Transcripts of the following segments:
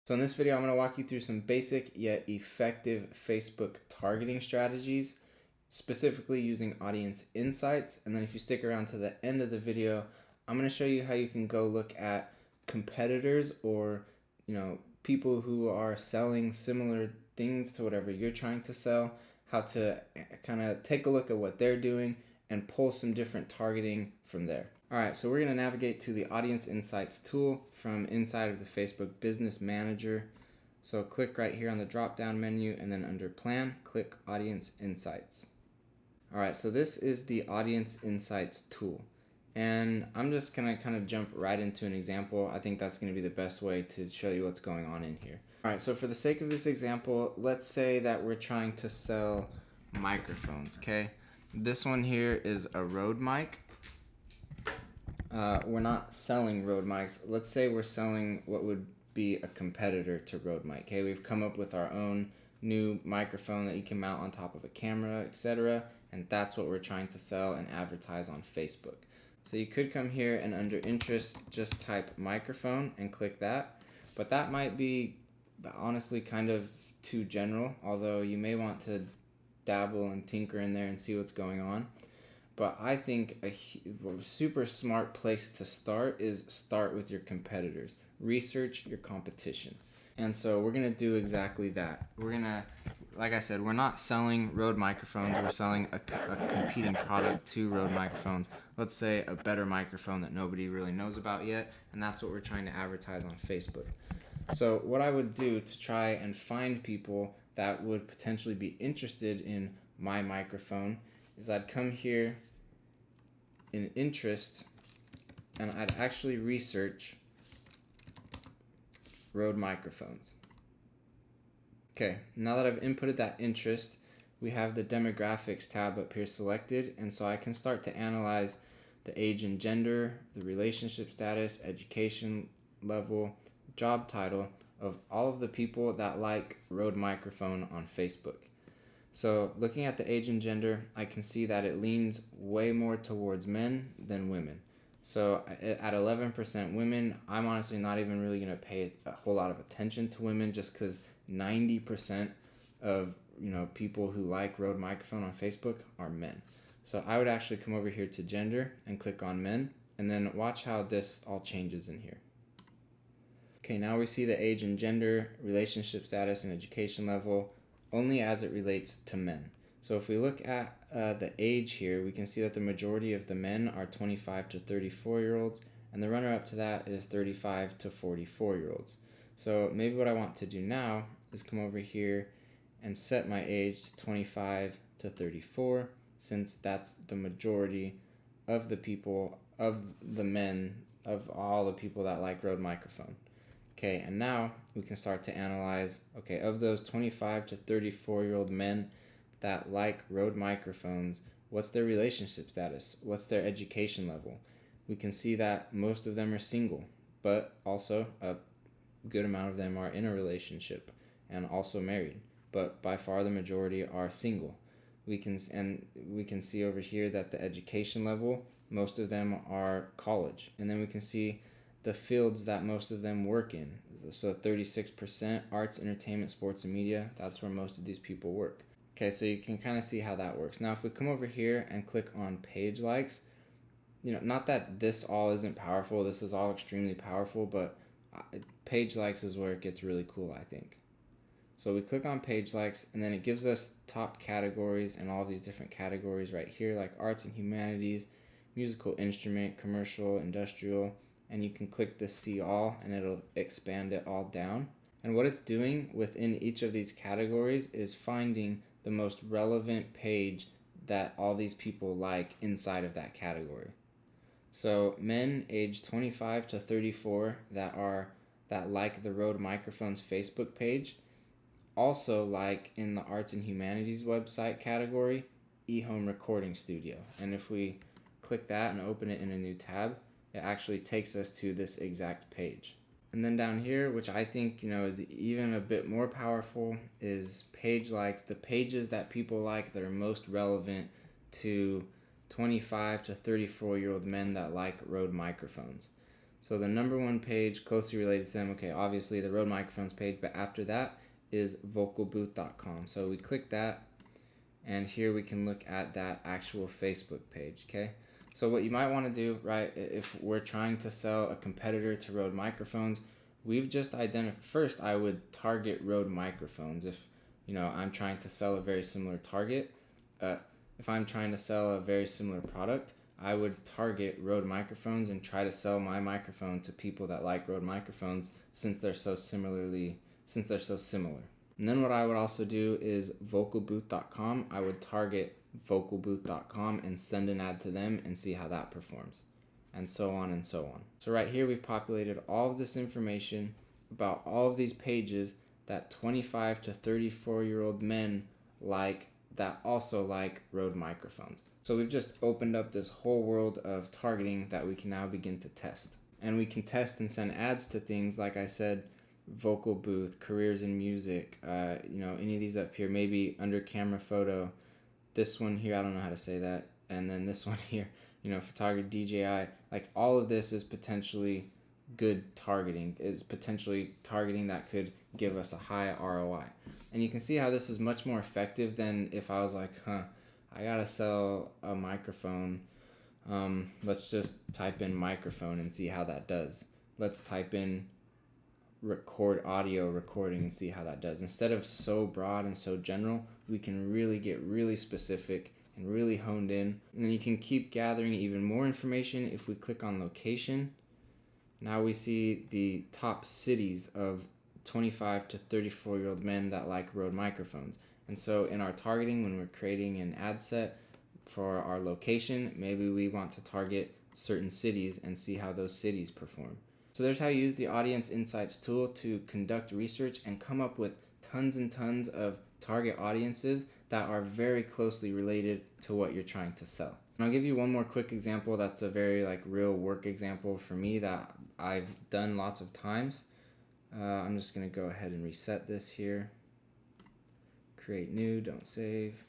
So in this video, I'm going to walk you through some basic yet effective Facebook targeting strategies, specifically using audience insights. And then if you stick around to the end of the video, I'm going to show you how you can go look at competitors or, people who are selling similar things to whatever you're trying to sell, how to kind of take a look at what they're doing and pull some different targeting from there. All right, so we're going to navigate to the Audience Insights tool from inside of the Facebook Business Manager. So click right here on the drop-down menu, and then under Plan, click Audience Insights. All right, so this is the Audience Insights tool. And I'm just going to kind of jump right into an example. I think that's going to be the best way to show you what's going on in here. All right, so for the sake of this example, let's say that we're trying to sell microphones, okay? This one here is a Rode mic. We're not selling Rode mics. Let's say we're selling what would be a competitor to Rode mic. Okay, we've come up with our own new microphone that you can mount on top of a camera, etc. And that's what we're trying to sell and advertise on Facebook. So you could come here and under interest, just type microphone and click that. But that might be honestly kind of too general, although you may want to dabble and tinker in there and see what's going on. But I think a super smart place to start is start with your competitors. Research your competition. And so we're going to do exactly that. We're going to, like I said, we're not selling Rode microphones. We're selling a competing product to Rode microphones. Let's say a better microphone that nobody really knows about yet. And that's what we're trying to advertise on Facebook. So what I would do to try and find people that would potentially be interested in my microphone is I'd come here in interest and I'd actually research Rode microphones. Okay, now that I've inputted that interest, we have the demographics tab up here selected, and so I can start to analyze the age and gender, the relationship status, education level, job title of all of the people that like Rode microphone on Facebook. So looking at the age and gender, I can see that it leans way more towards men than women. So at 11% women, I'm honestly not even really going to pay a whole lot of attention to women, just because 90% of people who like Rode microphone on Facebook are men. So I would actually come over here to gender and click on men, and then watch how this all changes in here. Okay, now we see the age and gender, relationship status, and education level only as it relates to men. So if we look at the age here, we can see that the majority of the men are 25 to 34 year olds, and the runner up to that is 35 to 44 year olds. So maybe what I want to do now is come over here and set my age to 25 to 34, since that's the majority of the people, of the men, of all the people that like Rode microphone. Okay, and now we can start to analyze, okay, of those 25 to 34-year-old men that like Rode microphones, what's their relationship status? What's their education level? We can see that most of them are single, but also a good amount of them are in a relationship and also married, but by far the majority are single. We can see over here that the education level, most of them are college, and then we can see the fields that most of them work in. So 36% arts, entertainment, sports, and media. That's where most of these people work. Okay, so you can kind of see how that works. Now if we come over here and click on page likes, not that this all isn't powerful, this is all extremely powerful, but page likes is where it gets really cool, I think. So we click on page likes, and then it gives us top categories and all these different categories right here, like arts and humanities, musical instrument, commercial, industrial, and you can click the see all and it'll expand it all down. And what it's doing within each of these categories is finding the most relevant page that all these people like inside of that category. So men age 25 to 34 that like the Rode Microphones Facebook page also like in the arts and humanities website category eHome Recording Studio. And if we click that and open it in a new tab, it actually takes us to this exact page. And then down here, which I think is even a bit more powerful, is page likes, the pages that people like that are most relevant to 25 to 34-year-old men that like Rode microphones. So the number one page closely related to them, okay, obviously the Rode Microphones page, but after that is vocalbooth.com. So we click that, and here we can look at that actual Facebook page, okay? So what you might want to do, right, if we're trying to sell a competitor to Rode Microphones, we've just identified, first I would target Rode Microphones if, I'm trying to sell a very similar target. If I'm trying to sell a very similar product, I would target Rode Microphones and try to sell my microphone to people that like Rode Microphones since they're so similar. And then what I would also do is vocalbooth.com. I would target vocalbooth.com and send an ad to them and see how that performs, and so on and so on. So right here we've populated all of this information about all of these pages that 25 to 34-year-old men like that also like Rode Microphones. So we've just opened up this whole world of targeting that we can now begin to test. And we can test and send ads to things, like I said, Vocal Booth, careers in music, any of these up here, maybe under camera photo, this one here, I don't know how to say that, and then this one here, photography, DJI, like all of this is potentially good targeting, is potentially targeting that could give us a high ROI. And you can see how this is much more effective than if I was like, I gotta sell a microphone. Let's just type in microphone and see how that does. Let's type in record audio recording and see how that does. Instead of so broad and so general, we can really get really specific and really honed in. And then you can keep gathering even more information. If we click on location, now we see the top cities of 25 to 34-year-old men that like Rode Microphones. And so in our targeting, when we're creating an ad set for our location, maybe we want to target certain cities and see how those cities perform. So there's how you use the Audience Insights tool to conduct research and come up with tons and tons of target audiences that are very closely related to what you're trying to sell. And I'll give you one more quick example that's a very real work example for me that I've done lots of times. I'm just going to go ahead and reset this here. Create new, don't save.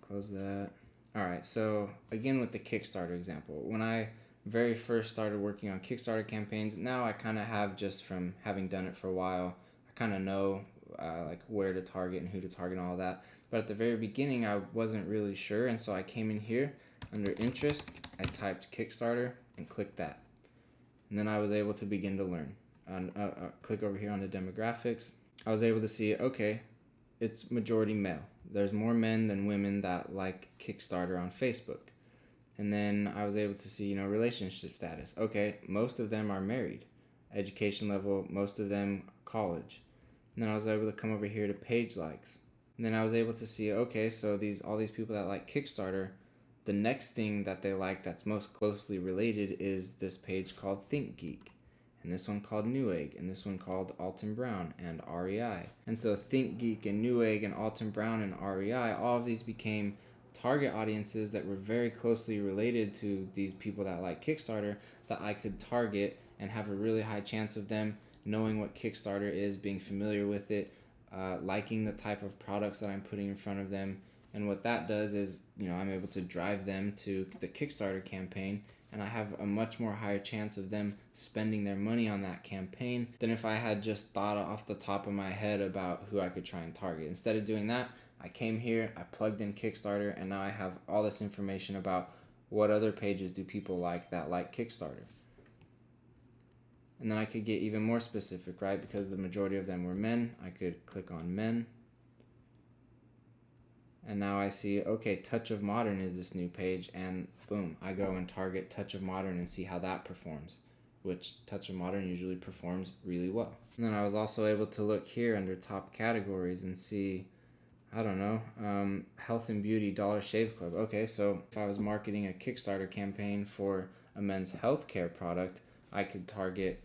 Close that. Alright, so again with the Kickstarter example. When I very first started working on Kickstarter campaigns, now I kind of have, just from having done it for a while, I kind of know where to target and who to target and all that. But at the very beginning I wasn't really sure, and so I came in here under interest, I typed Kickstarter and clicked that. And then I was able to begin to learn. Click over here on the demographics. I was able to see, okay, it's majority male. There's more men than women that like Kickstarter on Facebook. And then I was able to see, relationship status. Okay, most of them are married. Education level, most of them college. And then I was able to come over here to page likes. And then I was able to see, okay, so all these people that like Kickstarter, the next thing that they like that's most closely related is this page called ThinkGeek, and this one called Newegg, and this one called Alton Brown and REI. And so ThinkGeek and Newegg and Alton Brown and REI, all of these became target audiences that were very closely related to these people that like Kickstarter, that I could target and have a really high chance of them knowing what Kickstarter is, being familiar with it, liking the type of products that I'm putting in front of them. And what that does is, I'm able to drive them to the Kickstarter campaign, and I have a much more higher chance of them spending their money on that campaign than if I had just thought off the top of my head about who I could try and target. Instead of doing that, I came here, I plugged in Kickstarter, and now I have all this information about what other pages do people like that like Kickstarter. And then I could get even more specific, right? Because the majority of them were men, I could click on men. And now I see, okay, Touch of Modern is this new page, and boom, I go and target Touch of Modern and see how that performs, which Touch of Modern usually performs really well. And then I was also able to look here under top categories and see, I don't know, health and beauty, Dollar Shave Club. Okay, so if I was marketing a Kickstarter campaign for a men's healthcare product, I could target,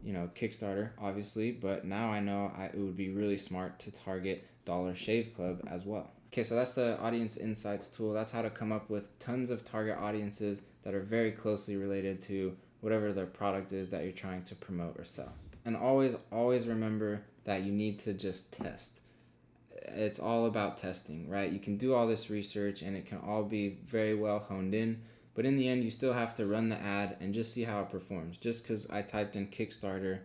Kickstarter, obviously, but now I know it would be really smart to target Dollar Shave Club as well. Okay, so that's the Audience Insights tool. That's how to come up with tons of target audiences that are very closely related to whatever their product is that you're trying to promote or sell. And always remember that you need to just test. It's all about testing, right? You can do all this research and it can all be very well honed in, But in the end, you still have to run the ad and just see how it performs. Just because I typed in Kickstarter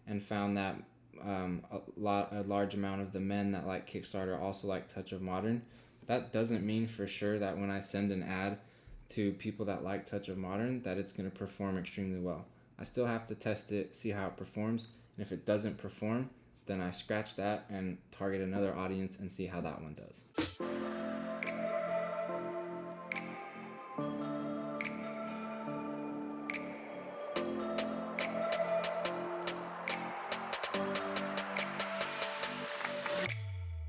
and found that a large amount of the men that like Kickstarter also like Touch of Modern, that doesn't mean for sure that when I send an ad to people that like Touch of Modern that it's going to perform extremely well. I still have to test it, see how it performs, and if it doesn't perform, then I scratch that and target another audience and see how that one does.